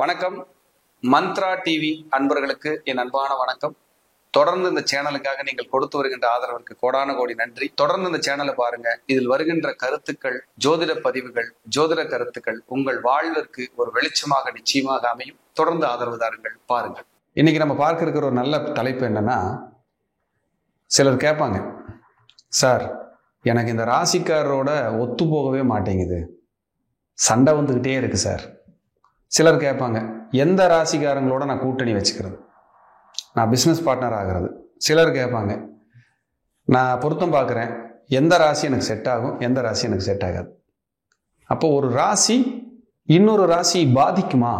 வணக்கம். மந்த்ரா டிவி அன்பர்களுக்கு என் அன்பான வணக்கம். தொடர்ந்து இந்த சேனலுக்காக நீங்கள் கொடுத்து வருகின்ற ஆதரவிற்கு கோடான கோடி நன்றி. தொடர்ந்து இந்த சேனலை பாருங்க. இதில் வருகின்ற கருத்துக்கள், ஜோதிட பதிவுகள், ஜோதிட கருத்துக்கள் உங்கள் வாழ்விற்கு ஒரு வெளிச்சமாக நிச்சயமாக அமையும். தொடர்ந்து ஆதரவு தாருங்கள், பாருங்கள். இன்னைக்கு நம்ம பார்க்க இருக்கிற ஒரு நல்ல தலைப்பு என்னன்னா, சிலர் கேட்பாங்க, சார் எனக்கு இந்த ராசிக்காரரோட ஒத்து போகவே மாட்டேங்குது, சண்டை வந்துக்கிட்டே இருக்கு சார். சிலர் கேட்பாங்க, எந்த ராசிக்காரங்களோட நான் கூட்டணி வச்சுக்கிறது, நான் பிஸ்னஸ் பார்ட்னர் ஆகிறது. சிலர் கேட்பாங்க, நான் பொருத்தம் பார்க்குறேன், எந்த ராசி எனக்கு செட் ஆகும், எந்த ராசி எனக்கு செட் ஆகாது. அப்போ ஒரு ராசி இன்னொரு ராசி பாதிக்குமா,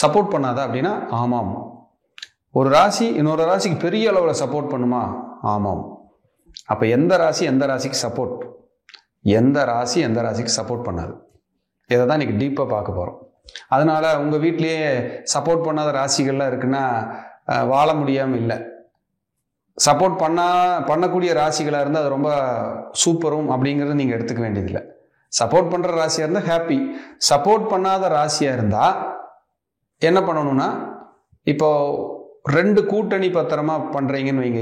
சப்போர்ட் பண்ணாதா அப்படின்னா ஆமாம். ஒரு ராசி இன்னொரு ராசிக்கு பெரிய அளவில் சப்போர்ட் பண்ணுமா, ஆமாம். அப்போ எந்த ராசி எந்த ராசிக்கு சப்போர்ட், எந்த ராசி எந்த ராசிக்கு சப்போர்ட் பண்ணாது, இதை தான் இன்னைக்கு டீப்பாக பார்க்க போகிறோம். அதனால உங்கள் வீட்லேயே சப்போர்ட் பண்ணாத ராசிகள்லாம் இருக்குன்னா வாழ முடியாமல் இல்லை. சப்போர்ட் பண்ணக்கூடிய ராசிகளாக இருந்தால் அது ரொம்ப சூப்பரும் அப்படிங்கிறது நீங்கள் எடுத்துக்க வேண்டியதில்லை. சப்போர்ட் பண்ணுற ராசியாக இருந்தால் ஹாப்பி. சப்போர்ட் பண்ணாத ராசியாக இருந்தால் என்ன பண்ணணும்னா, இப்போ ரெண்டு கூட்டணி பத்திரமா பண்ணுறீங்கன்னு வைங்க,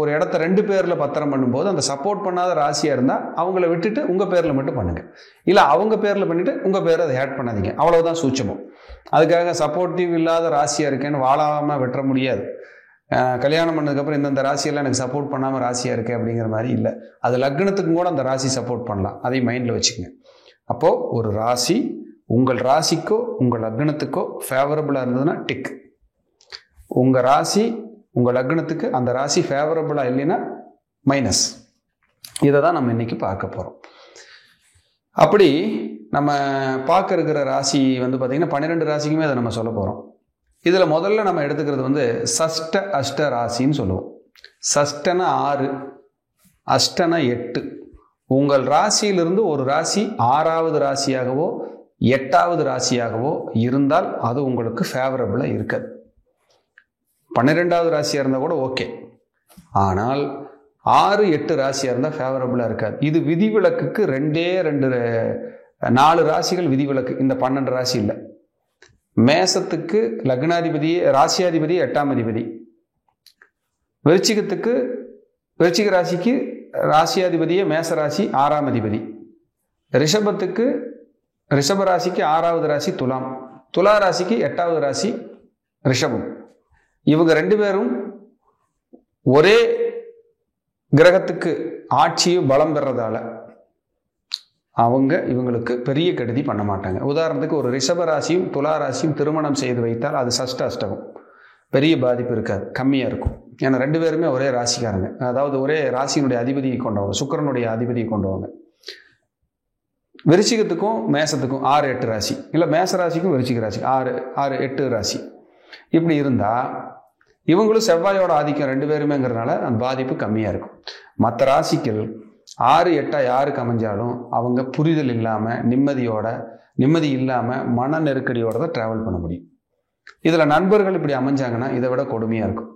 ஒரு இடத்த ரெண்டு பேரில் பத்திரம் பண்ணும்போது அந்த சப்போர்ட் பண்ணாத ராசியாக இருந்தால் அவங்கள விட்டுட்டு உங்கள் பேரில் மட்டும் பண்ணுங்கள். இல்லை அவங்க பேரில் பண்ணிவிட்டு உங்கள் பேரை அதை ஆட் பண்ணாதீங்க. அவ்வளோதான் சூட்சமம். அதுக்காக சப்போர்ட்டிவ் இல்லாத ராசியாக இருக்கேன்னு வாழாமல் வெட்ட முடியாது. கல்யாணம் பண்ணதுக்கப்புறம் இந்தந்த ராசியெல்லாம் எனக்கு சப்போர்ட் பண்ணாமல் ராசியாக இருக்கேன் அப்படிங்கிற மாதிரி இல்லை. அது லக்னத்துக்கும் கூட அந்த ராசி சப்போர்ட் பண்ணலாம். அதையும் மைண்டில் வச்சுக்கோங்க. அப்போது ஒரு ராசி உங்கள் ராசிக்கோ உங்கள் லக்னத்துக்கோ ஃபேவரபுளாக இருந்ததுன்னா டிக். உங்கள் ராசி உங்கள் லக்னத்துக்கு அந்த ராசி ஃபேவரபுளாக இல்லைன்னா மைனஸ். இதை தான் நம்ம இன்னைக்கு பார்க்க போகிறோம். அப்படி நம்ம பார்க்க இருக்கிற ராசி பார்த்திங்கன்னா 12 ராசிக்குமே அதை நம்ம சொல்ல போகிறோம். இதில் முதல்ல நம்ம எடுத்துக்கிறது சஷ்ட அஷ்ட ராசின்னு சொல்லுவோம். சஷ்டனா 6, அஷ்டனா 8. உங்கள் ராசியிலிருந்து ஒரு ராசி 6வது ராசியாகவோ 8வது ராசியாகவோ இருந்தால் அது உங்களுக்கு ஃபேவரபுளாக இருக்காது. 12வது ராசியாக இருந்தால் கூட ஓகே. ஆனால் 6, 8 ராசியாக இருந்தால் ஃபேவரபுளாக இருக்காது. இது விதிவிலக்குக்கு 4 ராசிகள் விதிவிலக்கு. இந்த 12 ராசி இல்லை. மேசத்துக்கு லக்னாதிபதி ராசியாதிபதி 8ஆம் அதிபதி, விருச்சிக ராசிக்கு ராசியாதிபதியே மேச ராசி 6ஆம் அதிபதி, ரிஷபத்துக்கு ரிஷப ராசிக்கு 6வது ராசி துலாம், துலா ராசிக்கு 8வது ராசி ரிஷபம். இவங்க 2 பேரும் ஒரே கிரகத்துக்கு ஆட்சியும் பலம் பெறதால இவங்களுக்கு பெரிய கெடுதி பண்ண மாட்டாங்க. உதாரணத்துக்கு ஒரு ரிஷப ராசியும் துலா ராசியும் திருமணம் செய்து வைத்தால் அது சஷ்ட அஷ்டகம், பெரிய பாதிப்பு இருக்காது, கம்மியாக இருக்கும். ஏன்னா 2 பேருமே ஒரே ராசிக்காரங்க, அதாவது ஒரே ராசியினுடைய அதிபதியை கொண்டவங்க, சுக்கிரனுடைய அதிபதியை கொண்டவங்க. விருச்சிகத்துக்கும் மேசத்துக்கும் 6, 8 ராசி, இல்லை மேச ராசிக்கும் விருச்சிக ராசி 6, 8 ராசி. இப்படி இருந்தால் இவங்களும் செவ்வாயோட ஆதிக்கம் 2 பேருமேங்கிறதுனால அந்த பாதிப்பு கம்மியாக இருக்கும். மற்ற ராசிகள் 6, 8 யாருக்கு அமைஞ்சாலும் அவங்க புரிதல் இல்லாமல் நிம்மதி இல்லாமல் மன நெருக்கடியோட தான் ட்ராவல் பண்ண முடியும். இதில் நண்பர்கள் இப்படி அமைஞ்சாங்கன்னா இதை விட கொடுமையாக இருக்கும்.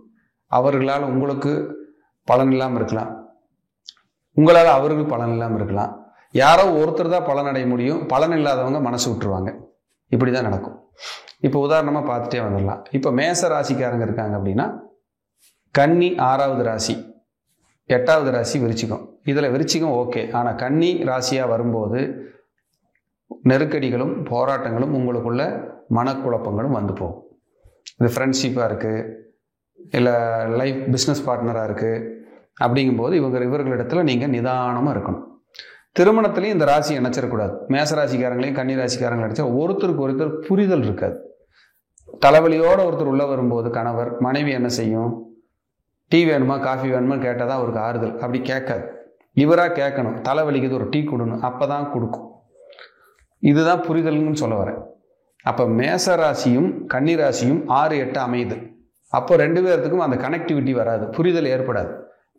அவர்களால் உங்களுக்கு பலன் இல்லாமல் இருக்கலாம், உங்களால் அவர்களுக்கு பலன் இல்லாமல் இருக்கலாம். யாரோ ஒருத்தர் தான் பலன் அடைய முடியும், பலன் இல்லாதவங்க மனசு விட்டுருவாங்க. இப்படி தான் நடக்கும். இப்போ உதாரணமாக பார்த்துட்டே வந்துடலாம். இப்போ மேச ராசிக்காரங்க இருக்காங்க அப்படின்னா, கன்னி 6வது ராசி, 8வது ராசி விருச்சிகம். இதில் விருச்சிகம் ஓகே. ஆனால் கன்னி ராசியாக வரும்போது நெருக்கடிகளும் போராட்டங்களும் உங்களுக்குள்ள மனக்குழப்பங்களும் வந்து போகும். இது ஃப்ரெண்ட்ஷிப்பாக இருக்குது, இல்லை லைஃப் பிஸ்னஸ் பார்ட்னராக இருக்குது. அப்படிங்கும்போது இவர்களிடத்துல நீங்கள் நிதானமாக இருக்கணும். திருமணத்துலேயும் இந்த ராசி நினச்சிடக்கூடாது. மேசராசிக்காரங்களையும் கன்னி ராசிக்காரங்களை நினச்சா ஒருத்தருக்கு ஒருத்தர் புரிதல் இருக்காது. தலைவலியோடு ஒருத்தர் உள்ளே வரும்போது கணவர் மனைவி என்ன செய்யும், டீ வேணுமா காஃபி வேணுமா கேட்டால் தான் அவருக்கு ஆறுதல். அப்படி கேட்காது, இவராக கேட்கணும். தலைவலிக்குது ஒரு டீ கொடுணும், அப்போ தான் கொடுக்கும். இதுதான் புரிதல்னு சொல்ல வரேன். அப்போ மேச ராசியும் கன்னி ராசியும் 6, 8 அமையுது. அப்போ 2 பேர்த்துக்கும் அந்த கனெக்டிவிட்டி வராது, புரிதல் ஏற்படாது.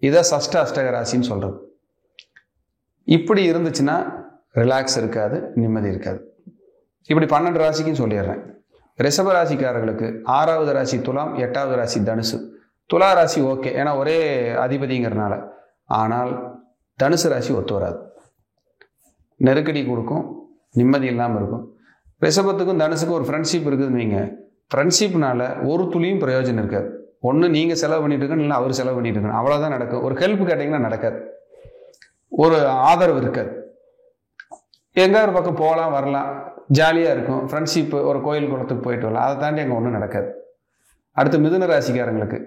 இதை சஷ்ட அஷ்டக ராசின்னு சொல்கிறது. இப்படி இருந்துச்சுன்னா ரிலாக்ஸ் இருக்காது, நிம்மதி இருக்காது. இப்படி 12 ராசிக்கும் சொல்லிடுறேன். ரிஷப ராசிக்காரர்களுக்கு 6வது ராசி துலாம், 8வது ராசி தனுசு. துலா ராசி ஓகே, ஏன்னா ஒரே அதிபதிங்கிறதுனால. ஆனால் தனுசு ராசி ஒத்து வராது, நெருக்கடி கொடுக்கும், நிம்மதி இல்லாமல் இருக்கும். ரிஷபத்துக்கும் தனுசுக்கும் ஒரு ஃப்ரெண்ட்ஷிப் இருக்குதுன்னு வைங்க, ஃப்ரெண்ட்ஷிப்னால ஒரு துளியும் பிரயோஜனம் இருக்காது. ஒன்று நீங்கள் செலவு பண்ணிட்டு இருக்கணும், இல்லை அவர் செலவு பண்ணிட்டு இருக்கணும், அவ்வளோதான் நடக்கும். ஒரு ஹெல்ப் கேட்டிங்கன்னா நடக்காது, ஒரு ஆதரவு இருக்காது. எங்கே ஒரு பக்கம் போகலாம் வரலாம், ஜாலியாக இருக்கும், ஃப்ரெண்ட்ஷிப்பு, ஒரு கோயில் குளத்துக்கு போயிட்டு வரலாம், அதை தாண்டி அங்கே ஒன்றும் நடக்காது. அடுத்து மிதுன ராசிக்காரங்களுக்கு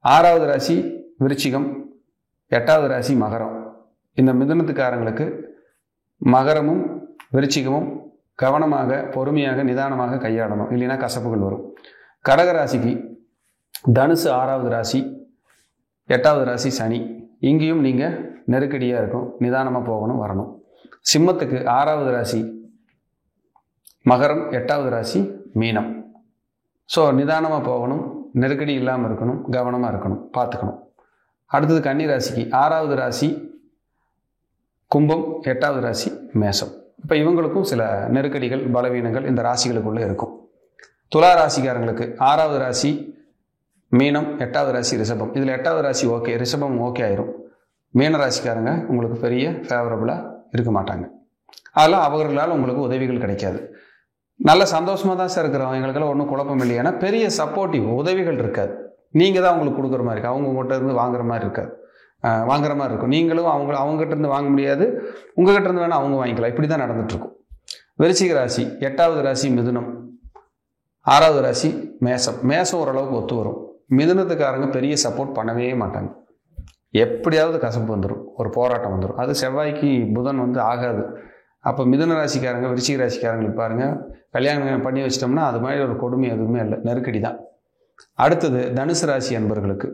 6வது ராசி விருச்சிகம், 8வது ராசி மகரம். இந்த மிதுனத்துக்காரங்களுக்கு மகரமும் விருச்சிகமும் கவனமாக பொறுமையாக நிதானமாக கையாளணும், இல்லைன்னா கசப்புகள் வரும். கடகராசிக்கு தனுசு 6வது ராசி, 8வது ராசி சனி. இங்கேயும் நீங்கள் நெருக்கடியாக இருக்கும், நிதானமாக போகணும் வரணும். சிம்மத்துக்கு 6வது ராசி மகரம், 8வது ராசி மீனம். ஸோ நிதானமாக போகணும், நெருக்கடி இல்லாமல் இருக்கணும், கவனமாக இருக்கணும், பார்த்துக்கணும். அடுத்தது கன்னி ராசிக்கு 6வது ராசி கும்பம், 8வது ராசி மேசம். இப்போ இவங்களுக்கும் சில நெருக்கடிகள் பலவீனங்கள் இந்த ராசிகளுக்குள்ளே இருக்கும். துலா ராசிக்காரங்களுக்கு 6வது ராசி மீனம், 8வது ராசி ரிஷபம். இதில் 8வது ராசி ஓகே, ரிஷபம் ஓகே ஆயிரும். மீன ராசிக்காரங்க உங்களுக்கு பெரிய ஃபேவரபுளாக இருக்க மாட்டாங்க, அதெல்லாம் அவர்களால் உங்களுக்கு உதவிகள் கிடைக்காது. நல்ல சந்தோஷமாக தான் சார் இருக்கிறோம், எங்களுக்கெல்லாம் ஒன்றும் குழப்பம் இல்லை. ஏன்னா பெரிய சப்போர்ட்டிவ் உதவிகள் இருக்காது, நீங்கள் தான் அவங்களுக்கு கொடுக்குற மாதிரி இருக்குது, அவங்க உங்கள்கிட்ட இருந்து வாங்குற மாதிரி இருக்காது, வாங்குற மாதிரி இருக்கும். நீங்களும் அவங்ககிட்ட இருந்து வாங்க முடியாது, உங்ககிட்ட இருந்து வேணால் அவங்க வாங்கிக்கலாம். இப்படி தான் நடந்துட்டுருக்கும். விருச்சிக ராசி 8வது ராசி மிதுனம், 6வது ராசி மேசம். மேசம் ஓரளவுக்கு ஒத்து வரும். மிதுனத்துக்காரங்க பெரிய சப்போர்ட் பண்ணவே மாட்டாங்க, எப்படியாவது கசப்பு வந்துடும், ஒரு போராட்டம் வந்துடும். அது செவ்வாய்க்கு புதன் ஆகாது. அப்போ மிதுன ராசிக்காரங்க விருச்சிக ராசிக்காரங்களுக்கு பாருங்கள், கல்யாணம் பண்ணி வச்சிட்டோம்னா அது மாதிரி ஒரு கொடுமை எதுவுமே இல்லை, நெருக்கடி தான். அடுத்தது தனுசு ராசி அன்பர்களுக்கு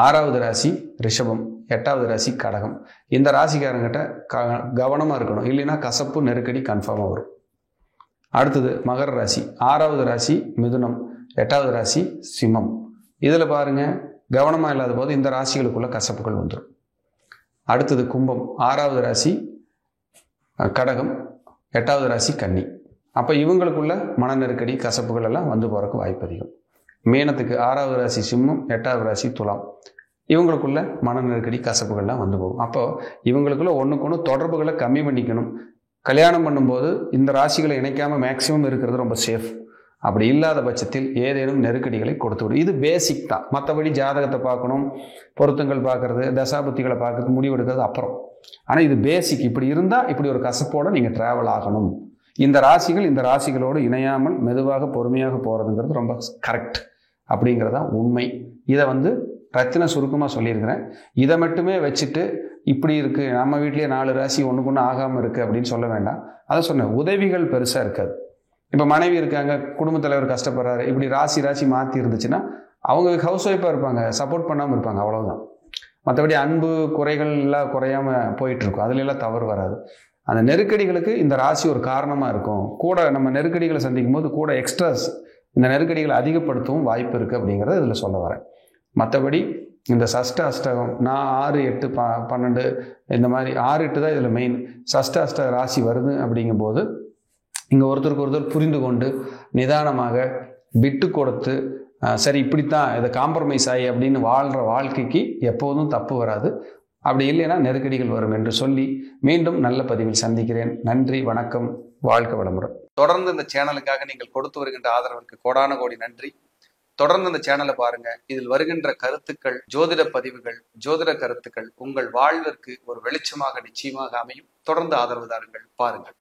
6வது ராசி ரிஷபம், 8வது ராசி கடகம். இந்த ராசிக்காரங்கிட்ட கவனமாக இருக்கணும், இல்லைன்னா கசப்பு நெருக்கடி கன்ஃபார்மாக வரும். அடுத்தது மகர ராசி 6வது ராசி மிதுனம், 8வது ராசி சிம்மம். இதில் பாருங்கள் கவனமாக இல்லாத போது இந்த ராசிகளுக்குள்ள கசப்புகள் வந்துடும். அடுத்தது கும்பம் 6வது ராசி கடகம், 8வது ராசி கன்னி. அப்போ இவங்களுக்குள்ள மன நெருக்கடி கசப்புகள் எல்லாம் வந்து போகிறதுக்கு வாய்ப்பு அதிகம். மீனத்துக்கு 6வது ராசி சிம்மம், 8வது ராசி துலாம். இவங்களுக்குள்ள மன நெருக்கடி கசப்புகள்லாம் வந்து போகும். அப்போது இவங்களுக்குள்ள ஒன்றுக்கு ஒன்று தொடர்புகளை கம்மி பண்ணிக்கணும். கல்யாணம் பண்ணும்போது இந்த ராசிகளை இணைக்காமல் மேக்சிமம் இருக்கிறது ரொம்ப சேஃப். அப்படி இல்லாத பட்சத்தில் ஏதேனும் நெருக்கடிகளை கொடுத்து விடும். இது பேசிக் தான். மற்றபடி ஜாதகத்தை பார்க்கணும், பொருத்தங்கள் பார்க்கறது, தசாபுத்திகளை பார்க்கறது, முடிவெடுக்கிறது அப்புறம். ஆனால் இது பேசிக். இப்படி இருந்தால் இப்படி ஒரு கசப்போடு நீங்கள் ட்ராவல் ஆகணும். இந்த ராசிகள் இந்த ராசிகளோடு இணையாமல் மெதுவாக பொறுமையாக போகிறதுங்கிறது ரொம்ப கரெக்ட், அப்படிங்கிறதான் உண்மை. இதை ரத்தின சுருக்கமாக சொல்லியிருக்கிறேன். இதை மட்டுமே வச்சுட்டு இப்படி இருக்குது, நம்ம வீட்லேயே 4 ராசி ஒன்றுக்கு ஒன்று ஆகாமல் இருக்குது அப்படின்னு சொல்ல வேண்டாம். அதை சொன்னேன், உதவிகள் பெருசாக இருக்காது. இப்போ மனைவி இருக்காங்க, குடும்பத் தலைவர் கஷ்டப்படுறாரு, இப்படி ராசி மாற்றி இருந்துச்சுன்னா அவங்க ஹவுஸ் ஒய்ஃபாக இருப்பாங்க, சப்போர்ட் பண்ணாமல் இருப்பாங்க, அவ்வளோதான். மற்றபடி அன்பு குறைகள் எல்லாம் குறையாமல் போயிட்டுருக்கும், அதுலெல்லாம் தவறு வராது. அந்த நெருக்கடிகளுக்கு இந்த ராசி ஒரு காரணமாக இருக்கும். கூட நம்ம நெருக்கடிகளை சந்திக்கும் போது கூட எக்ஸ்ட்ராஸ் இந்த நெருக்கடிகளை அதிகப்படுத்தவும் வாய்ப்பு இருக்குது அப்படிங்கிறத இதில் சொல்ல வரேன். மற்றபடி இந்த சஷ்ட அஷ்டகம், நான் 6, 8, 12 இந்த மாதிரி 6, 8 தான் இதில் மெயின். சஷ்ட அஷ்ட ராசி வருது அப்படிங்கும்போது இங்கே ஒருத்தருக்கு ஒருத்தர் புரிந்து கொண்டு நிதானமாக விட்டு கொடுத்து சரி இப்படித்தான் இதை காம்ப்ரமைஸ் ஆகி அப்படின்னு வாழ்கிற வாழ்க்கைக்கு எப்போதும் தப்பு வராது. அப்படி இல்லைன்னா நெருக்கடிகள் வரும் என்று சொல்லி மீண்டும் நல்ல பதிவில் சந்திக்கிறேன். நன்றி, வணக்கம், வாழ்க வளமுடன். தொடர்ந்து இந்த சேனலுக்காக நீங்கள் கொடுத்து வருகின்ற ஆதரவிற்கு கோடான கோடி நன்றி. தொடர்ந்து இந்த சேனலை பாருங்க. இதில் வருகின்ற கருத்துக்கள், ஜோதிட பதிவுகள், ஜோதிட கருத்துக்கள் உங்கள் வாழ்விற்கு ஒரு வெளிச்சமாக நிச்சயமாக அமையும். தொடர்ந்து ஆதரவு தாருங்கள், பாருங்கள்.